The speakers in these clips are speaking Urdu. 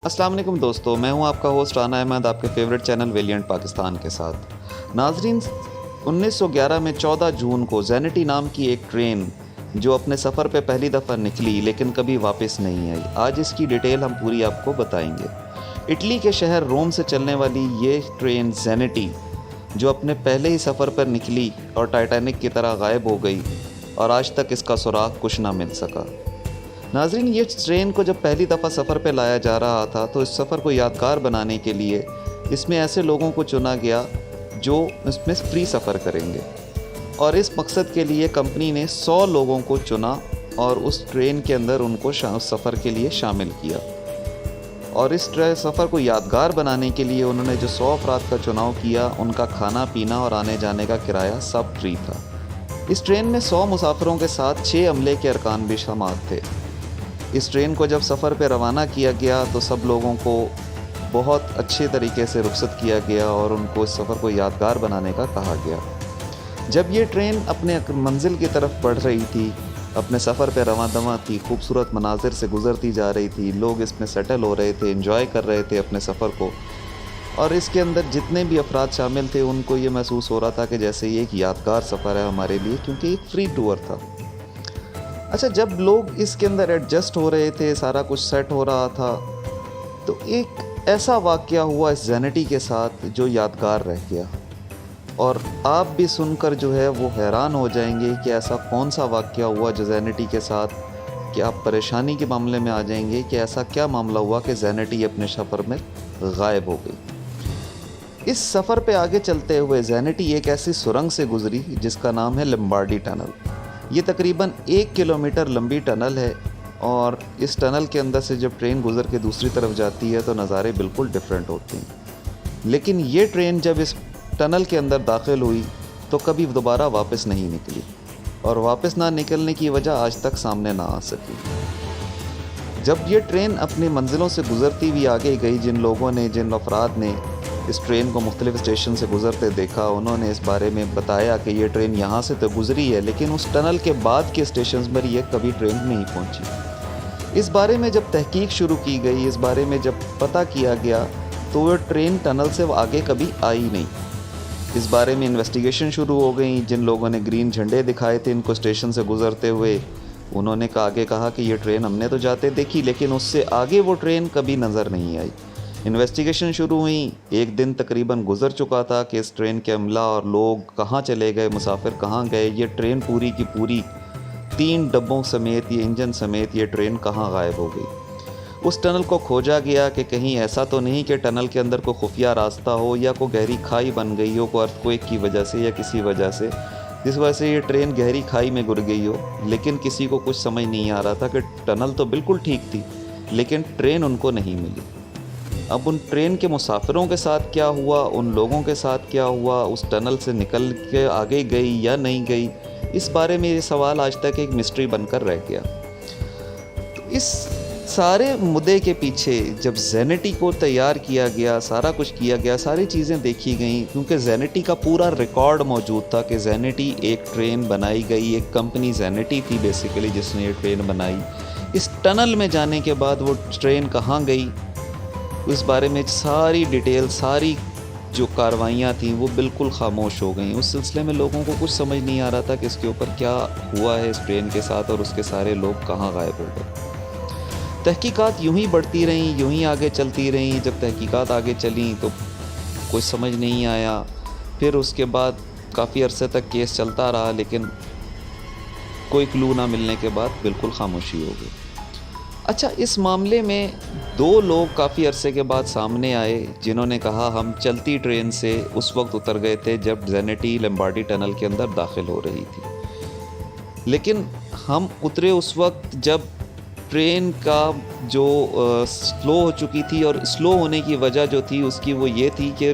السلام علیکم دوستو، میں ہوں آپ کا ہوسٹ رانا احمد آپ کے فیوریٹ چینل ویلینٹ پاکستان کے ساتھ۔ ناظرین، 1911 میں 14 جون کو زینٹی نام کی ایک ٹرین جو اپنے سفر پہ پہلی دفعہ نکلی لیکن کبھی واپس نہیں آئی، آج اس کی ڈیٹیل ہم پوری آپ کو بتائیں گے۔ اٹلی کے شہر روم سے چلنے والی یہ ٹرین زینٹی جو اپنے پہلے ہی سفر پر نکلی اور ٹائٹینک کی طرح غائب ہو گئی اور آج تک اس کا سراغ کچھ نہ مل سکا۔ ناظرین، یہ ٹرین کو جب پہلی دفعہ سفر پہ لایا جا رہا تھا تو اس سفر کو یادگار بنانے کے لیے اس میں ایسے لوگوں کو چنا گیا جو اس میں فری سفر کریں گے، اور اس مقصد کے لیے کمپنی نے 100 لوگوں کو چنا اور اس ٹرین کے اندر ان کو سفر کے لیے شامل کیا، اور اس سفر کو یادگار بنانے کے لیے انہوں نے جو 100 افراد کا چناؤ کیا، ان کا کھانا پینا اور آنے جانے کا کرایہ سب فری تھا۔ اس ٹرین میں 100 مسافروں کے ساتھ 6 عملے کے ارکان بھی شامل تھے۔ اس ٹرین کو جب سفر پہ روانہ کیا گیا تو سب لوگوں کو بہت اچھے طریقے سے رخصت کیا گیا اور ان کو اس سفر کو یادگار بنانے کا کہا گیا۔ جب یہ ٹرین اپنے منزل کی طرف بڑھ رہی تھی، اپنے سفر پہ رواں دواں تھی، خوبصورت مناظر سے گزرتی جا رہی تھی، لوگ اس میں سیٹل ہو رہے تھے، انجوائے کر رہے تھے اپنے سفر کو، اور اس کے اندر جتنے بھی افراد شامل تھے ان کو یہ محسوس ہو رہا تھا کہ جیسے یہ ایک یادگار سفر ہے ہمارے لیے، کیونکہ ایک فری ٹور تھا۔ اچھا، جب لوگ اس کے اندر ایڈجسٹ ہو رہے تھے، سارا کچھ سیٹ ہو رہا تھا، تو ایک ایسا واقعہ ہوا اس زینٹی کے ساتھ جو یادگار رہ گیا، اور آپ بھی سن کر جو ہے وہ حیران ہو جائیں گے کہ ایسا کون سا واقعہ ہوا جو زینٹی کے ساتھ، کہ آپ پریشانی کے معاملے میں آ جائیں گے کہ ایسا کیا معاملہ ہوا کہ زینٹی اپنے سفر میں غائب ہو گئی۔ اس سفر پہ آگے چلتے ہوئے زینٹی ایک ایسی سرنگ سے گزری جس کا نام ہے لمبارڈی ٹنل۔ یہ تقریباً 1 کلومیٹر لمبی ٹنل ہے، اور اس ٹنل کے اندر سے جب ٹرین گزر کے دوسری طرف جاتی ہے تو نظارے بالکل ڈیفرنٹ ہوتے ہیں۔ لیکن یہ ٹرین جب اس ٹنل کے اندر داخل ہوئی تو کبھی دوبارہ واپس نہیں نکلی، اور واپس نہ نکلنے کی وجہ آج تک سامنے نہ آ سکی۔ جب یہ ٹرین اپنی منزلوں سے گزرتی ہوئی آگے گئی، جن افراد نے اس ٹرین کو مختلف اسٹیشن سے گزرتے دیکھا، انہوں نے اس بارے میں بتایا کہ یہ ٹرین یہاں سے تو گزری ہے لیکن اس ٹنل کے بعد کے اسٹیشنز پر یہ کبھی ٹرین نہیں پہنچی۔ اس بارے میں جب تحقیق شروع کی گئی، اس بارے میں جب پتہ کیا گیا تو وہ ٹرین ٹنل سے آگے کبھی آئی نہیں۔ اس بارے میں انویسٹیگیشن شروع ہو گئی۔ جن لوگوں نے گرین جھنڈے دکھائے تھے ان کو اسٹیشن سے گزرتے ہوئے، انہوں نے آگے کہا کہ یہ ٹرین ہم نے تو جاتے دیکھی لیکن اس سے آگے وہ ٹرین کبھی نظر نہیں آئی۔ انویسٹیگیشن شروع ہوئی، ایک دن تقریباً گزر چکا تھا کہ اس ٹرین کے عملہ اور لوگ کہاں چلے گئے، مسافر کہاں گئے، یہ ٹرین پوری کی پوری 3 ڈبوں سمیت، یہ انجن سمیت یہ ٹرین کہاں غائب ہو گئی۔ اس ٹنل کو کھوجا گیا کہ کہیں ایسا تو نہیں کہ ٹنل کے اندر کوئی خفیہ راستہ ہو یا کوئی گہری کھائی بن گئی ہو، کوئی ارتھکویک کی وجہ سے یا کسی وجہ سے، جس وجہ سے یہ ٹرین گہری کھائی میں گر گئی ہو۔ لیکن کسی کو کچھ سمجھ نہیں آ رہا تھا کہ ٹنل تو بالکل ٹھیک تھی لیکن ٹرین ان کو نہیں ملی۔ اب ان ٹرین کے مسافروں کے ساتھ کیا ہوا، ان لوگوں کے ساتھ کیا ہوا، اس ٹنل سے نکل کے آگے گئی یا نہیں گئی، اس بارے میں یہ سوال آج تک ایک مسٹری بن کر رہ گیا۔ تو اس سارے مدعے کے پیچھے جب زینٹی کو تیار کیا گیا، سارا کچھ کیا گیا، ساری چیزیں دیکھی گئیں، کیونکہ زینٹی کا پورا ریکارڈ موجود تھا کہ زینٹی ایک ٹرین بنائی گئی، ایک کمپنی زینٹی تھی بیسیکلی جس نے یہ ٹرین بنائی۔ اس ٹنل میں جانے کے بعد وہ ٹرین کہاں گئی، اس بارے میں ساری ڈیٹیل، ساری جو کاروائیاں تھیں وہ بالکل خاموش ہو گئیں۔ اس سلسلے میں لوگوں کو کچھ سمجھ نہیں آ رہا تھا کہ اس کے اوپر کیا ہوا ہے اس ٹرین کے ساتھ، اور اس کے سارے لوگ کہاں غائب ہو گئے۔ تحقیقات یوں ہی بڑھتی رہیں، یوں ہی آگے چلتی رہیں۔ جب تحقیقات آگے چلیں تو کچھ سمجھ نہیں آیا، پھر اس کے بعد کافی عرصے تک کیس چلتا رہا لیکن کوئی کلو نہ ملنے کے بعد بالکل خاموشی ہو گئی۔ اچھا، اس معاملے میں 2 لوگ کافی عرصے کے بعد سامنے آئے جنہوں نے کہا ہم چلتی ٹرین سے اس وقت اتر گئے تھے جب زینٹی لمبارڈی ٹنل کے اندر داخل ہو رہی تھی، لیکن ہم اترے اس وقت جب ٹرین کا جو سلو ہو چکی تھی، اور سلو ہونے کی وجہ جو تھی اس کی وہ یہ تھی کہ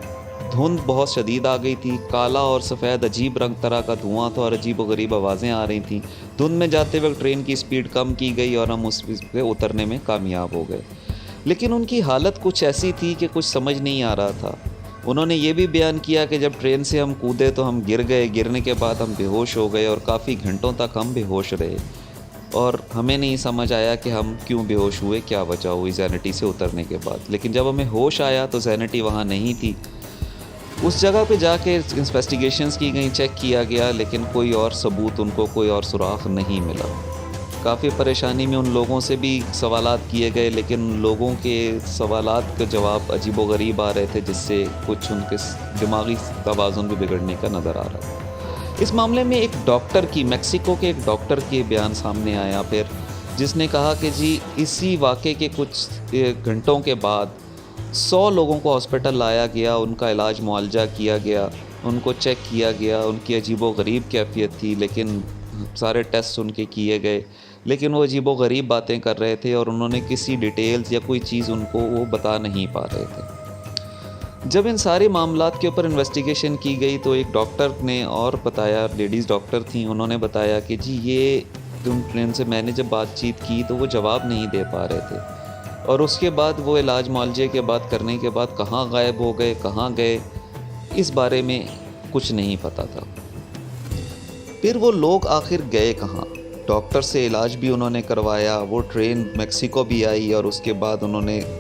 دھند بہت شدید آ گئی تھی، کالا اور سفید عجیب رنگ طرح کا دھواں تھا اور عجیب و غریب آوازیں آ رہی تھیں۔ دھند میں جاتے وقت ٹرین کی سپیڈ کم کی گئی اور ہم اس پہ اترنے میں کامیاب ہو گئے، لیکن ان کی حالت کچھ ایسی تھی کہ کچھ سمجھ نہیں آ رہا تھا۔ انہوں نے یہ بھی بیان کیا کہ جب ٹرین سے ہم کودے تو ہم گر گئے، گرنے کے بعد ہم بے ہوش ہو گئے اور کافی گھنٹوں تک ہم بے ہوش رہے۔ اور ہمیں نہیں سمجھ آیا کہ ہم کیوں بے ہوش ہوئے, کیا وجہ ہوئی زینٹی سے اترنے کے بعد. لیکن جب ہمیں ہوش آیا تو زینٹی وہاں نہیں تھی. اس جگہ پہ جا کے انویسٹیگیشنز کی گئیں, چیک کیا گیا, لیکن کوئی اور ثبوت ان کو, کوئی اور سراغ نہیں ملا. کافی پریشانی میں ان لوگوں سے بھی سوالات کیے گئے, لیکن ان لوگوں کے سوالات کا جواب عجیب و غریب آ رہے تھے, جس سے کچھ ان کے دماغی توازن بھی بگڑنے کا نظر آ رہا تھا. اس معاملے میں ایک ڈاکٹر کی, میکسیکو کے ایک ڈاکٹر کے بیان سامنے آیا پھر, جس نے کہا کہ جی اسی واقعے کے کچھ گھنٹوں کے بعد 100 لوگوں کو ہاسپٹل لایا گیا, ان کا علاج معالجہ کیا گیا, ان کو چیک کیا گیا. ان کی عجیب و غریب کیفیت تھی, لیکن سارے ٹیسٹ ان کے کیے گئے, لیکن وہ عجیب و غریب باتیں کر رہے تھے, اور انہوں نے کسی ڈیٹیلز یا کوئی چیز ان کو وہ بتا نہیں پا رہے تھے. جب ان سارے معاملات کے اوپر انویسٹیگیشن کی گئی تو ایک ڈاکٹر نے اور بتایا, لیڈیز ڈاکٹر تھیں, انہوں نے بتایا کہ جی یہ ان سے میں نے جب بات چیت کی تو وہ جواب نہیں دے پا رہے تھے, اور اس کے بعد وہ علاج معالجے کے بعد کرنے کے بعد کہاں غائب ہو گئے, کہاں گئے, اس بارے میں کچھ نہیں پتہ تھا. پھر وہ لوگ آخر گئے کہاں؟ ڈاکٹر سے علاج بھی انہوں نے کروایا, وہ ٹرین میکسیکو بھی آئی, اور اس کے بعد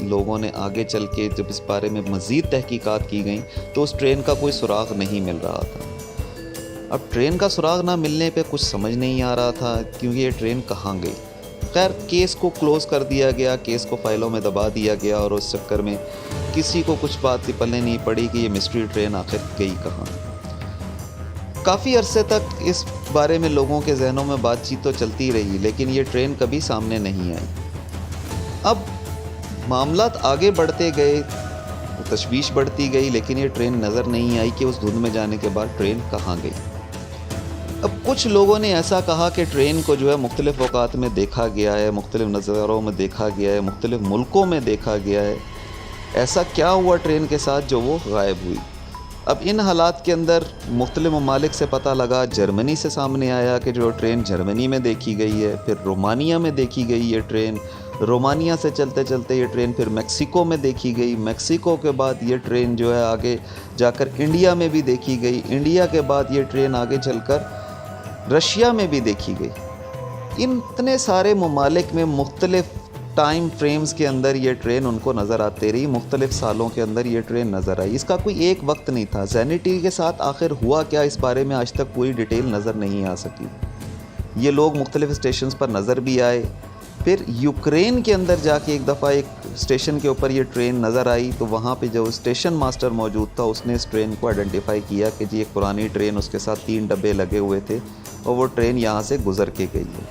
لوگوں نے آگے چل کے جب اس بارے میں مزید تحقیقات کی گئیں تو اس ٹرین کا کوئی سراغ نہیں مل رہا تھا. اب ٹرین کا سراغ نہ ملنے پہ کچھ سمجھ نہیں آ رہا تھا کیونکہ یہ ٹرین کہاں گئی. خیر کیس کو کلوز کر دیا گیا, کیس کو فائلوں میں دبا دیا گیا, اور اس چکر میں کسی کو کچھ بات پلے نہیں پڑی کہ یہ مسٹری ٹرین آخر گئی کہاں. کافی عرصے تک اس بارے میں لوگوں کے ذہنوں میں بات چیت تو چلتی رہی, لیکن یہ ٹرین کبھی سامنے نہیں آئی. اب معاملات آگے بڑھتے گئے, تشویش بڑھتی گئی, لیکن یہ ٹرین نظر نہیں آئی کہ اس دھند میں جانے کے بعد ٹرین کہاں گئی. اب کچھ لوگوں نے ایسا کہا کہ ٹرین کو جو ہے مختلف اوقات میں دیکھا گیا ہے, مختلف نظاروں میں دیکھا گیا ہے, مختلف ملکوں میں دیکھا گیا ہے. ایسا کیا ہوا ٹرین کے ساتھ جو وہ غائب ہوئی؟ اب ان حالات کے اندر مختلف ممالک سے پتہ لگا, جرمنی سے سامنے آیا کہ جو ٹرین جرمنی میں دیکھی گئی ہے, پھر رومانیہ میں دیکھی گئی یہ ٹرین, رومانیہ سے چلتے چلتے یہ ٹرین پھر میکسیکو میں دیکھی گئی, میکسیکو کے بعد یہ ٹرین جو ہے آگے جا کر انڈیا میں بھی دیکھی گئی, انڈیا کے بعد یہ ٹرین آگے چل کر رشیا میں بھی دیکھی گئی. ان اتنے سارے ممالک میں مختلف ٹائم فریمز کے اندر یہ ٹرین ان کو نظر آتے رہی, مختلف سالوں کے اندر یہ ٹرین نظر آئی. اس کا کوئی ایک وقت نہیں تھا. زینٹی کے ساتھ آخر ہوا کیا, اس بارے میں آج تک پوری ڈیٹیل نظر نہیں آ سکی. یہ لوگ مختلف اسٹیشنز پر نظر بھی آئے. پھر یوکرین کے اندر جا کے ایک دفعہ ایک اسٹیشن کے اوپر یہ ٹرین نظر آئی, تو وہاں پہ جو اسٹیشن ماسٹر موجود تھا اس نے اس ٹرین کو آئیڈینٹیفائی کیا کہ جی ایک پرانی ٹرین, اس کے ساتھ 3 ڈبے لگے ہوئے تھے, اور وہ ٹرین یہاں سے گزر کے گئی ہے.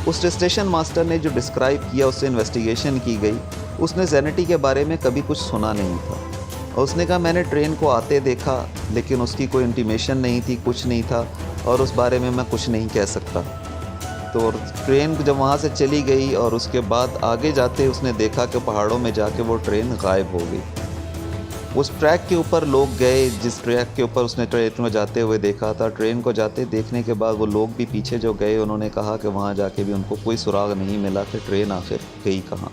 اس اسٹیشن ماسٹر نے جو ڈسکرائب کیا, اس سے انویسٹیگیشن کی گئی, اس نے زینٹی کے بارے میں کبھی کچھ سنا نہیں تھا, اور اس نے کہا میں نے ٹرین کو آتے دیکھا, لیکن اس کی کوئی انٹیمیشن نہیں تھی, کچھ نہیں تھا, اور اس بارے میں میں کچھ نہیں کہہ سکتا. تو ٹرین جب وہاں سے چلی گئی اور اس کے بعد آگے جاتے اس نے دیکھا کہ پہاڑوں میں جا کے وہ ٹرین غائب ہو گئی. اس ٹریک کے اوپر لوگ گئے, جس ٹریک کے اوپر اس نے ٹرین میں جاتے ہوئے دیکھا تھا, ٹرین کو جاتے دیکھنے کے بعد وہ لوگ بھی پیچھے جو گئے, انہوں نے کہا کہ وہاں جا کے بھی ان کو کوئی سراغ نہیں ملا کہ ٹرین آخر گئی کہاں.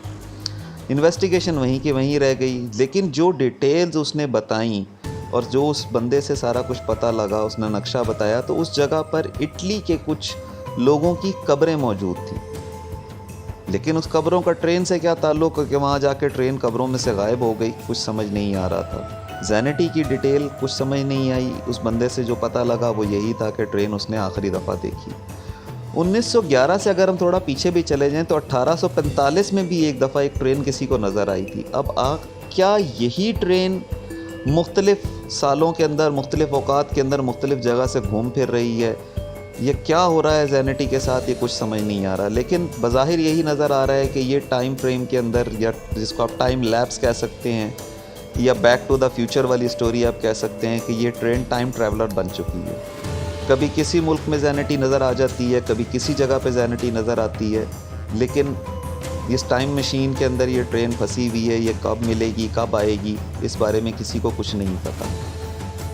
انویسٹیگیشن وہیں کی وہیں رہ گئی. لیکن جو ڈیٹیلز اس نے بتائیں اور جو اس بندے سے سارا کچھ پتہ لگا, اس نے نقشہ بتایا, تو اس جگہ پر اٹلی کے کچھ لوگوں کی قبریں موجود تھیں. لیکن اس قبروں کا ٹرین سے کیا تعلق ہے کہ وہاں جا کے ٹرین قبروں میں سے غائب ہو گئی, کچھ سمجھ نہیں آ رہا تھا. زینٹی کی ڈیٹیل کچھ سمجھ نہیں آئی. اس بندے سے جو پتہ لگا وہ یہی تھا کہ ٹرین اس نے آخری دفعہ دیکھی 1911 سے. اگر ہم تھوڑا پیچھے بھی چلے جائیں تو 1845 میں بھی ایک دفعہ ایک ٹرین کسی کو نظر آئی تھی. اب کیا یہی ٹرین مختلف سالوں کے اندر, مختلف اوقات کے اندر مختلف جگہ سے گھوم پھر رہی ہے؟ یہ کیا ہو رہا ہے زینٹی کے ساتھ, یہ کچھ سمجھ نہیں آ رہا. لیکن بظاہر یہی نظر آ رہا ہے کہ یہ ٹائم فریم کے اندر, یا جس کو آپ ٹائم لیپس کہہ سکتے ہیں, یا بیک ٹو دا فیوچر والی سٹوری آپ کہہ سکتے ہیں, کہ یہ ٹرین ٹائم ٹریولر بن چکی ہے. کبھی کسی ملک میں زینٹی نظر آ جاتی ہے, کبھی کسی جگہ پہ زینٹی نظر آتی ہے, لیکن اس ٹائم مشین کے اندر یہ ٹرین پھنسی ہوئی ہے. یہ کب ملے گی, کب آئے گی, اس بارے میں کسی کو کچھ نہیں پتہ.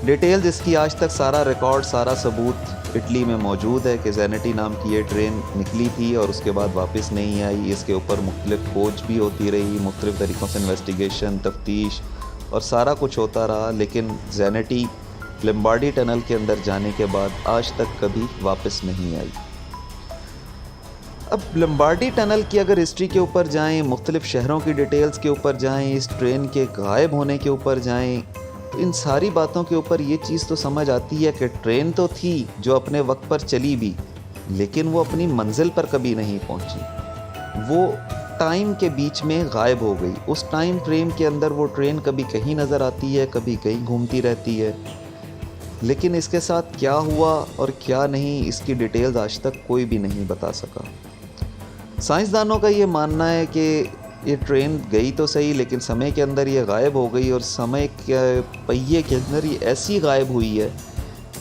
ڈیٹیلز اس کی آج تک سارا ریکارڈ, سارا ثبوت اٹلی میں موجود ہے کہ زینٹی نام کی یہ ٹرین نکلی تھی اور اس کے بعد واپس نہیں آئی. اس کے اوپر مختلف کھوج بھی ہوتی رہی, مختلف طریقوں سے انویسٹیگیشن, تفتیش اور سارا کچھ ہوتا رہا, لیکن زینٹی لمبارڈی ٹنل کے اندر جانے کے بعد آج تک کبھی واپس نہیں آئی. اب لمبارڈی ٹنل کی اگر ہسٹری کے اوپر جائیں، مختلف شہروں کی ڈیٹیلز کے اوپر جائیں، اس ٹرین کے غائب ہونے کے اوپر جائیں، تو ان ساری باتوں کے اوپر یہ چیز تو سمجھ آتی ہے کہ ٹرین تو تھی جو اپنے وقت پر چلی بھی، لیکن وہ اپنی منزل پر کبھی نہیں پہنچی، وہ ٹائم کے بیچ میں غائب ہو گئی۔ اس ٹائم فریم کے اندر وہ ٹرین کبھی کہیں نظر آتی ہے، کبھی کہیں گھومتی رہتی ہے، لیکن اس کے ساتھ کیا ہوا اور کیا نہیں، اس کی ڈیٹیلز آج تک کوئی بھی نہیں بتا سکا۔ سائنسدانوں کا یہ ماننا ہے کہ یہ ٹرین گئی تو صحیح، لیکن سمے کے اندر یہ غائب ہو گئی، اور سمے کے پہیے کے اندر یہ ایسی غائب ہوئی ہے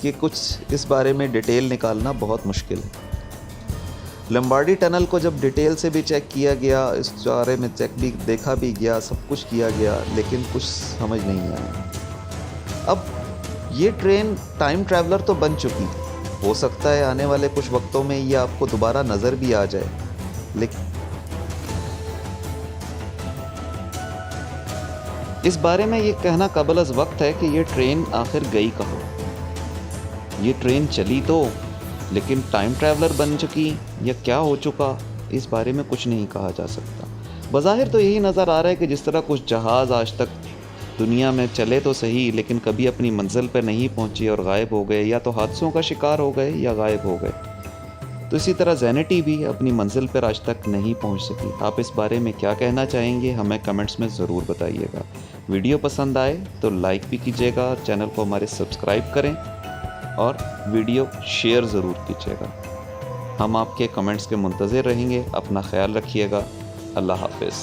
کہ کچھ اس بارے میں ڈیٹیل نکالنا بہت مشکل ہے۔ لمبارڈی ٹنل کو جب ڈیٹیل سے بھی چیک کیا گیا، اس بارے میں دیکھا بھی گیا، سب کچھ کیا گیا، لیکن کچھ سمجھ نہیں آیا۔ اب یہ ٹرین ٹائم ٹریولر تو بن چکی، ہو سکتا ہے آنے والے کچھ وقتوں میں یہ آپ کو دوبارہ نظر بھی آ جائے، لیکن اس بارے میں یہ کہنا قبل از وقت ہے کہ یہ ٹرین آخر گئی کہاں۔ یہ ٹرین چلی تو، لیکن ٹائم ٹریولر بن چکی یا کیا ہو چکا، اس بارے میں کچھ نہیں کہا جا سکتا۔ بظاہر تو یہی نظر آ رہا ہے کہ جس طرح کچھ جہاز آج تک دنیا میں چلے تو صحیح، لیکن کبھی اپنی منزل پہ نہیں پہنچے اور غائب ہو گئے، یا تو حادثوں کا شکار ہو گئے یا غائب ہو گئے، تو اسی طرح زینٹی بھی اپنی منزل پر آج تک نہیں پہنچ سکی۔ آپ اس بارے میں کیا کہنا چاہیں گے، ہمیں کمنٹس میں ضرور بتائیے گا۔ ویڈیو پسند آئے تو لائک بھی کیجیے گا، چینل کو ہمارے سبسکرائب کریں اور ویڈیو شیئر ضرور کیجیے گا۔ ہم آپ کے کمنٹس کے منتظر رہیں گے۔ اپنا خیال رکھیے گا۔ اللہ حافظ۔